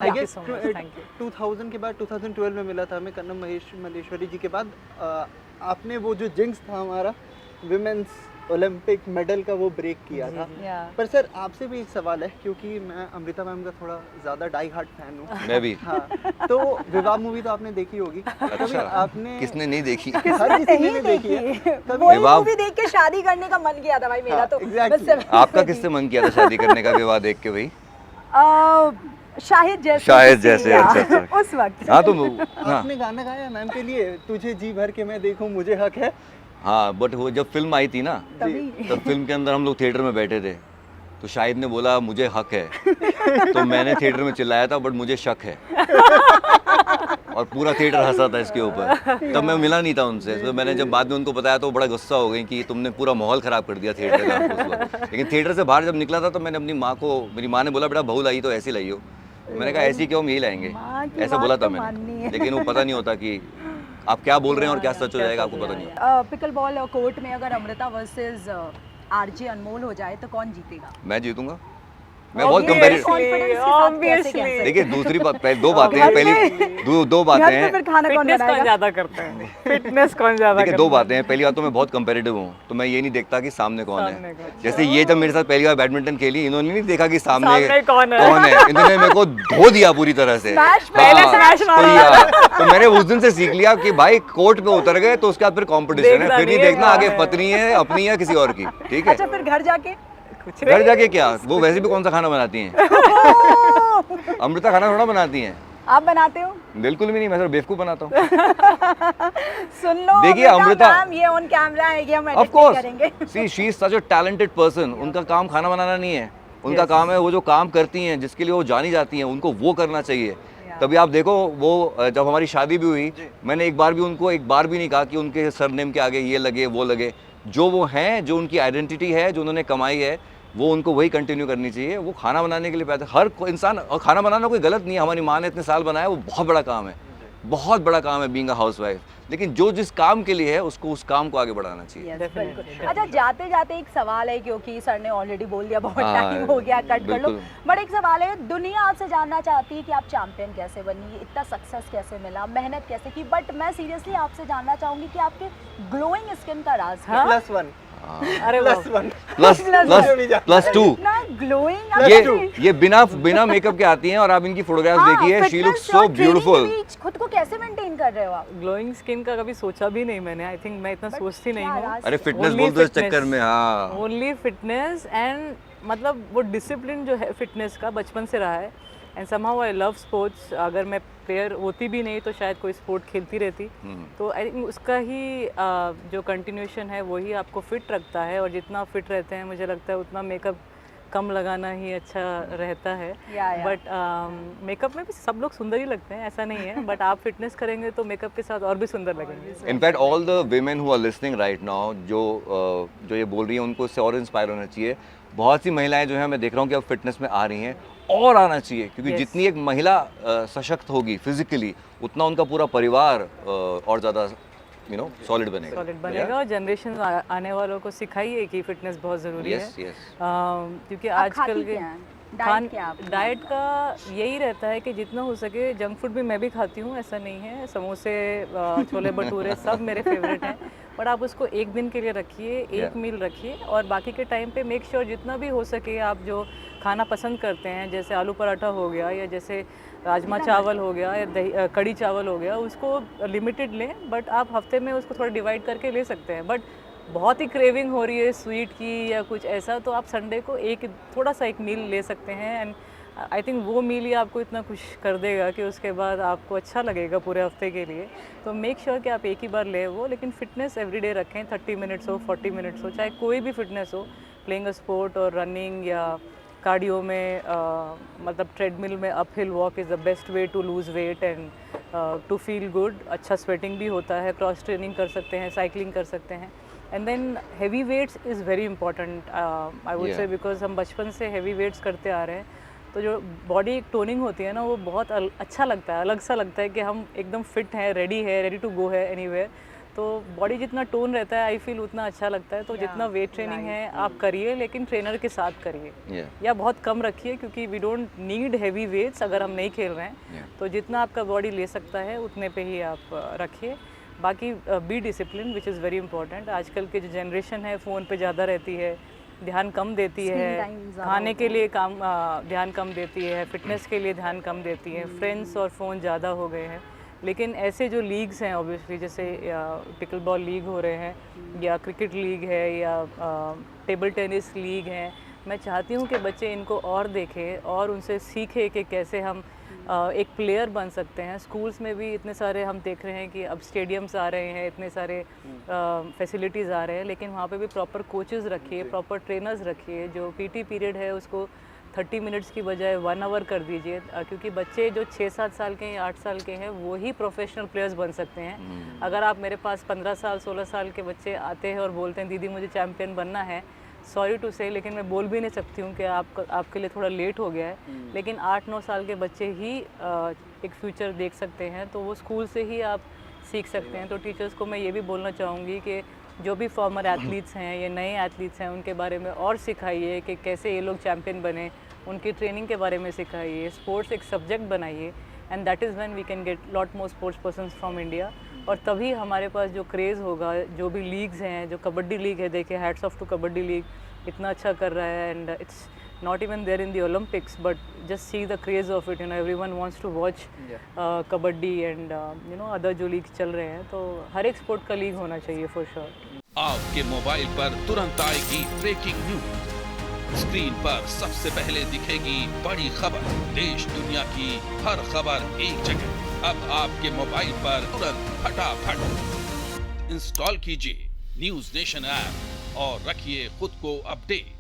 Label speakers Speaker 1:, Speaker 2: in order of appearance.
Speaker 1: I
Speaker 2: thank you
Speaker 1: guess
Speaker 2: so much, thank you.
Speaker 1: 2000 के बाद 2012 में मिला था हमें कन्नम मल्लेश्वरी जी के बाद आपने वो जो जिंक्स था हमारा विमेंस ओलंपिक मेडल का वो ब्रेक किया था।
Speaker 2: या
Speaker 1: पर सर आपसे भी एक सवाल है क्योंकि मैं अमृता मैम का थोड़ा ज़्यादा डाई हार्ट फैन हूँ।
Speaker 3: मैं भी।
Speaker 1: हाँ, तो विवाह मूवी तो आपने देखी होगी। कभी
Speaker 3: अच्छा,
Speaker 1: आपने
Speaker 3: किसने नहीं देखी?
Speaker 1: हर किसी ने देखी है। कभी
Speaker 2: वही
Speaker 3: विवाह-
Speaker 2: मूवी देख के शादी करने का मन किया था भाई मेरा
Speaker 1: हाँ,
Speaker 2: तो
Speaker 1: exactly.
Speaker 2: बस सब-
Speaker 3: आपका किससे मन किया था शादी करने का विवाह देख के भाई?
Speaker 2: शाहिद जैसे
Speaker 3: शाहिद
Speaker 2: किसी-
Speaker 3: जैसे,
Speaker 2: या,
Speaker 3: अच्छा, अच्छा।
Speaker 2: उस वक्त
Speaker 3: हाँ तो हाँ
Speaker 1: आपने गाना गाया मैम के लिए तुझे जी भर के मैं देखूं मुझे हक है।
Speaker 3: हाँ, बट वो जब फिल्म आई थी ना,
Speaker 2: तभी
Speaker 3: तब फिल्म के अंदर हम लोग थिएटर में बैठे थे, तो शाहिद ने बोला मुझे हक है, तो मैंने थिएटर में चिल्लाया था बट मुझे शक है, और पूरा थिएटर हंसा था इसके ऊपर। तब मैं मिला नहीं था उनसे, तो मैंने जब बाद में उनको बताया तो वो बड़ा गुस्सा हो गई कि तुमने पूरा माहौल ख़राब कर दिया थिएटर का उस वक्त। लेकिन थिएटर से बाहर जब निकला था तो मैंने अपनी माँ को, मेरी माँ ने बोला बेटा बहू लाई तो ऐसी लाई हो, मैंने कहा ऐसी क्यों, हम यही लाएंगे,
Speaker 2: माँ की
Speaker 3: ऐसा
Speaker 2: बात
Speaker 3: बोला था
Speaker 2: तो माननी
Speaker 3: मैंने।
Speaker 2: है।
Speaker 3: लेकिन वो पता नहीं होता कि आप क्या बोल रहे हैं और क्या सच हो जाएगा, आपको पता नहीं होता।
Speaker 2: पिकल बॉल कोर्ट में अगर अमृता वर्सेस आरजे अनमोल हो जाए तो कौन जीतेगा?
Speaker 3: मैं जीतूंगा। मैं बहुत कंपेरेटिव।
Speaker 2: कॉन्फिडेंस के साथ कैसे कह सकते
Speaker 3: देखिए दूसरी बात, पहले दो बातें हैं, पहली दो बातें
Speaker 2: घर पे
Speaker 3: हैं।
Speaker 2: फिर खाना कौन
Speaker 4: फिटनेस कौन
Speaker 2: बनाएगा?
Speaker 4: ज्यादा करते हैं? फिटनेस कौन ज्यादा
Speaker 3: देखिए
Speaker 4: करते
Speaker 3: दो बातें हैं, पहली बात तो मैं बहुत कंपेरेटिव हूँ, तो मैं ये नहीं देखता कि सामने कौन
Speaker 4: सामने
Speaker 3: है।
Speaker 4: कौन।
Speaker 3: जैसे ये जब मेरे साथ पहली बार बैडमिंटन खेली, इन्होंने नहीं देखा कि सामने
Speaker 4: सामने कौन है।
Speaker 3: इन्होंने मेरे को धो दिया पूरी तरह से।
Speaker 2: Smash
Speaker 4: पहले
Speaker 3: हाँ,
Speaker 4: smash
Speaker 3: तो
Speaker 4: मारा।
Speaker 3: तो मैंने उस दिन से सीख लिया कि भाई कोर्ट पे उतर गए तो उसके बाद फिर कंपटीशन है,
Speaker 4: देखना
Speaker 3: फिर नहीं
Speaker 4: नहीं है
Speaker 3: देखना आगे
Speaker 4: कौन है।
Speaker 3: पत्नी है अपनी है किसी और की, ठीक है।
Speaker 2: अच्छा फिर घर जाके
Speaker 4: कुछ
Speaker 3: घर जाके क्या, वो वैसे भी कौन सा खाना बनाती हैं, अमृता खाना थोड़ा बनाती हैं,
Speaker 2: आप बनाते हो?
Speaker 3: बिल्कुल भी नहीं, मैं सिर्फ बेवकूफ बनाता हूँ।
Speaker 2: सुन लो
Speaker 3: देखिए, अमृता-
Speaker 2: मैम ये ऑन कैमरा है कि हम
Speaker 3: ऑफ
Speaker 2: एडिट नहीं
Speaker 3: कोर्स,
Speaker 2: करेंगे।
Speaker 3: See she is such a talented person. उनका काम खाना बनाना नहीं है, उनका
Speaker 4: Yes.
Speaker 3: काम है वो जो काम करती हैं, जिसके लिए वो जानी जाती हैं, उनको वो करना चाहिए। तभी आप देखो वो जब हमारी शादी भी हुई, मैंने एक बार भी नहीं कहा कि उनके सरनेम के आगे ये लगे वो लगे। जो वो हैं, जो उनकी आइडेंटिटी है, जो उन्होंने कमाई है, वो उनको वही कंटिन्यू करनी चाहिए। वो खाना बनाने के लिए पैदा, हर इंसान, और खाना बनाना कोई गलत नहीं है, हमारी माँ ने इतने साल बनाया, वो बहुत बड़ा काम है, बहुत बड़ा काम है बीइंग अ हाउसवाइफ। लेकिन जो जिस काम के लिए है उसको उस काम को आगे बढ़ाना चाहिए।
Speaker 2: Yes,
Speaker 4: Definitely,
Speaker 2: बिल्कुल। अच्छा जाते जाते एक सवाल है क्योंकि सर ने ऑलरेडी बोल दिया बहुत
Speaker 3: हाँ,
Speaker 2: टाइम हो गया, कट कर लो।
Speaker 3: बिल्कुल।
Speaker 2: बट एक सवाल है, दुनिया आपसे जानना चाहती है कि आप चैंपियन कैसे बनी, इतना सक्सेस कैसे मिला, मेहनत कैसे की। बट मैं सीरियसली आपसे जानना चाहूंगी कि आपके ग्लोइंग स्किन का राज क्या है?
Speaker 1: +1
Speaker 4: अरे वाह।
Speaker 1: +1
Speaker 3: +2
Speaker 2: इतना ग्लोइंग
Speaker 3: ये बिना मेकअप के आती हैं और आप इनकी फोटोग्राफ्स देखिए, शी लुक्स सो ब्यूटीफुल।
Speaker 2: खुद को कैसे मेंटेन कर रहे हो आप?
Speaker 4: ग्लोइंग स्किन का कभी सोचा भी नहीं मैंने। आई थिंक मैं इतना
Speaker 2: But
Speaker 4: सोचती नहीं
Speaker 2: क्या
Speaker 4: हूँ।
Speaker 2: राज
Speaker 3: अरे
Speaker 2: है?
Speaker 3: फिटनेस
Speaker 4: Only
Speaker 3: बोलते इस
Speaker 4: fitness.
Speaker 3: चक्कर में, हाँ
Speaker 4: ओनली फिटनेस एंड मतलब वो डिसिप्लिन जो है फिटनेस का बचपन से रहा है। And somehow I love sports. अगर मैं प्लेयर होती भी नहीं तो शायद कोई स्पोर्ट खेलती रहती। तो आई थिंक उसका ही जो कंटिन्यूशन है वही आपको फिट रखता है, और जितना फिट रहते हैं मुझे लगता है उतना मेकअप कम लगाना ही अच्छा रहता है।
Speaker 2: या।
Speaker 4: बट मेकअप में भी सब लोग सुंदर ही लगते हैं, ऐसा नहीं है। बट आप फिटनेस करेंगे तो मेकअप के साथ और भी सुंदर लगेंगे।
Speaker 3: In fact all the women who are listening right now, जो ये बोल रही हैं उनको इससे और इंस्पायर होना चाहिए। बहुत सी महिलाएं जो हैं, मैं देख रहा हूँ कि अब फिटनेस में आ रही हैं, और आना चाहिए, क्योंकि
Speaker 4: Yes.
Speaker 3: जितनी एक महिला सशक्त होगी फिजिकली, उतना उनका पूरा परिवार और ज़्यादा सॉलिड बनेगा।
Speaker 4: सॉलिड बनेगा। और जनरेशन आने वालों को सिखाइए कि फिटनेस बहुत ज़रूरी है।
Speaker 3: Yes yes.
Speaker 4: क्योंकि
Speaker 2: आप
Speaker 4: आजकल
Speaker 2: खाती
Speaker 4: के
Speaker 2: क्या हैं? डाइट क्या आपकी?
Speaker 4: डाइट का यही रहता है कि जितना हो सके, जंक फूड भी मैं भी खाती हूँ, ऐसा नहीं है। समोसे, छोले भटूरे सब मेरे फेवरेट हैं। बट आप उसको एक दिन के लिए रखिए, एक मील रखिए, और बाकी के टाइम पे मेक श्योर जितना भी हो सके आप जो खाना पसंद करते हैं, जैसे आलू पराठा हो गया, या जैसे राजमा चावल हो गया, या दही कड़ी चावल हो गया, उसको लिमिटेड लें। बट आप हफ्ते में उसको थोड़ा डिवाइड करके ले सकते हैं। बट बहुत ही क्रेविंग हो रही है स्वीट की या कुछ ऐसा, तो आप संडे को थोड़ा सा एक मील ले सकते हैं। एंड आई थिंक वो मील ही आपको इतना खुश कर देगा कि उसके बाद आपको अच्छा लगेगा पूरे हफ्ते के लिए। तो मेक श्योर कि आप एक ही बार लें वो, लेकिन फिटनेस एवरीडे रखें। 30 मिनट्स हो, 40 मिनट्स हो, चाहे कोई भी फिटनेस हो, प्लेइंग अ स्पोर्ट और रनिंग या कार्डियो में, मतलब ट्रेडमिल में uphill walk is the best way to lose weight and to feel good. अच्छा स्वेटिंग भी होता है, क्रॉस ट्रेनिंग कर सकते हैं, साइकिलिंग कर सकते हैं। And then heavy weights is very important, I would say, because हम बचपन से हैवी वेट्स करते आ रहे हैं। तो जो बॉडी एक टोनिंग होती है ना, वो बहुत अच्छा लगता है, अलग सा लगता है कि हम एकदम फिट हैं, रेडी टू गो है एनीवेयर। तो बॉडी जितना टोन रहता है आई फील उतना अच्छा लगता है। तो जितना वेट ट्रेनिंग है आप करिए, लेकिन ट्रेनर के साथ करिए या बहुत कम रखिए, क्योंकि we don't need heavy weights अगर हम नहीं खेल रहे हैं। तो जितना आपका बॉडी ले सकता है उतने पे ही आप रखिए। बाकी be discipline which is very important. आजकल की जो जनरेशन है फ़ोन पे ज़्यादा रहती है, ध्यान कम देती है, खाने के लिए ध्यान कम देती है, फिटनेस के लिए ध्यान कम देती है, फ्रेंड्स और फ़ोन ज़्यादा हो गए हैं। लेकिन ऐसे जो लीग्स हैं ऑब्वियसली, जैसे पिकल बॉल लीग हो रहे हैं या क्रिकेट लीग है या टेबल टेनिस लीग है, मैं चाहती हूँ कि बच्चे इनको और देखें और उनसे सीखें कि कैसे हम एक प्लेयर बन सकते हैं। स्कूल्स में भी इतने सारे हम देख रहे हैं कि अब स्टेडियम्स आ रहे हैं, इतने सारे फैसिलिटीज़ आ रहे हैं, लेकिन वहाँ पे भी प्रॉपर कोचेस रखिए, प्रॉपर ट्रेनर्स रखिए। जो पीटी पीरियड है उसको 30 मिनट्स की बजाय 1 आवर कर दीजिए, क्योंकि बच्चे जो 6-7 साल के या 8 साल के हैं वो ही प्रोफेशनल प्लेयर्स बन सकते हैं। अगर आप मेरे पास 15 साल 16 साल के बच्चे आते हैं और बोलते हैं दीदी मुझे चैम्पियन बनना है, सॉरी टू से, लेकिन मैं बोल भी नहीं सकती हूँ कि आपके लिए थोड़ा लेट हो गया है। लेकिन 8-9 साल के बच्चे ही एक फ्यूचर देख सकते हैं, तो वो स्कूल से ही आप सीख सकते हैं। तो टीचर्स को मैं ये भी बोलना चाहूँगी कि जो भी फॉर्मर एथलीट्स हैं या नए एथलीट्स हैं उनके बारे में और सिखाइए कि कैसे ये लोग चैम्पियन बने, उनकी ट्रेनिंग के बारे में सिखाइए, स्पोर्ट्स एक सब्जेक्ट बनाइए, and that is when we can get lot more sports persons from India. और तभी हमारे पास जो क्रेज़ होगा, जो भी लीग्स हैं, जो कबड्डी लीग है, देखिए hats off to kabaddi league, इतना अच्छा कर रहा है, and it's not even there in the Olympics, but just see the craze of it, you know, everyone wants to watch kabaddi and you know other जो league चल रहे हैं, तो हर एक स्पोर्ट का लीग होना चाहिए फॉर श्योर।
Speaker 5: आपके मोबाइल पर तुरंत आएगी ब्रेकिंग न्यूज, स्क्रीन पर सबसे पहले दिखेगी बड़ी खबर, देश दुनिया की हर खबर एक जगह। अब आपके मोबाइल पर तुरंत फटाफट इंस्टॉल कीजिए न्यूज नेशन ऐप और रखिए खुद को अपडेट।